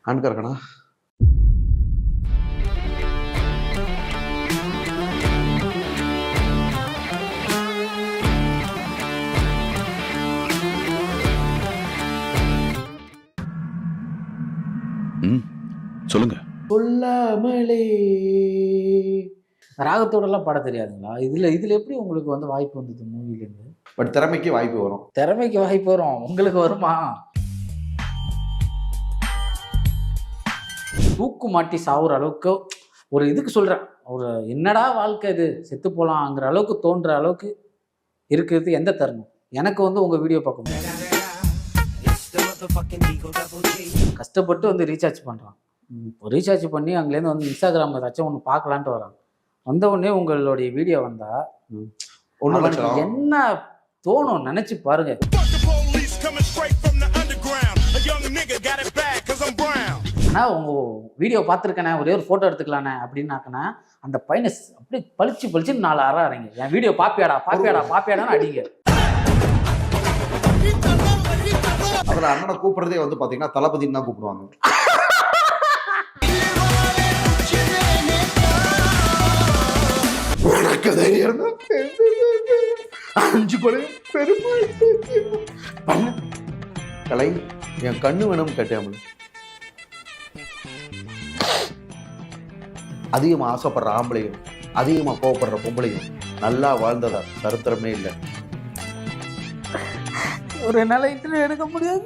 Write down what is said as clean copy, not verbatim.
ஆண்கா இருக்கணா? சொல்லுங்க. சொல்லாமலே ராகத்தோடலாம் பாட தெரியாதுங்களா? இதுல எப்படி உங்களுக்கு வந்து வாய்ப்பு வந்தது மூவிலேருந்து? பட் திறமைக்கு வாய்ப்பு வரும். திறமைக்கு வாய்ப்பு வரும், உங்களுக்கு வருமா? தூக்கு மாட்டி சாவுற அளவுக்கு ஒரு இதுக்கு சொல்றேன், ஒரு என்னடா வாழ்க்கை இது, செத்து போலாங்கிற அளவுக்கு தோன்ற அளவுக்கு இருக்கிறது எந்த தருணம்? எனக்கு வந்து உங்க வீடியோ பார்க்கும்போது கஷ்டப்பட்டு வந்து ரீசார்ஜ் பண்றான். ரீசார்ஜ் பண்ணி அங்கேருந்து வந்து இன்ஸ்டாகிராம் ஏதாச்சும் ஒன்று பார்க்கலான்ட்டு வராங்க. வந்த உடனே உங்களுடைய வீடியோ வந்தா என்ன தோணும் நினைச்சு பாருங்க. ஆனா உங்க வீடியோ பார்த்துருக்கேனே, ஒரே ஒரு போட்டோ எடுத்துக்கலானே அப்படின்னாக்கனா அந்த பையனை அப்படியே பளிச்சு பளிச்சுன்னு 4 அற அறைங்க. என் வீடியோ பாப்பியாடா பாப்பியாடா பாப்பியாடான்னு அடிங்க. அதுல அண்ணனை கூப்பிடுறதே வந்து பாத்தீங்கன்னா தளபதினு தான் கூப்பிடுவாங்க. கலை என் கண்ணு வேணும் கேட்டேன். அதிகமா ஆசைப்படுற ஆம்பளையும் அதிகமா கோவப்படுற பொம்பளையும் நல்லா வாழ்ந்ததா சரித்திரமே இல்லை. ஒரு நாள் இன்டர்வியூ எடுக்க முடியாது.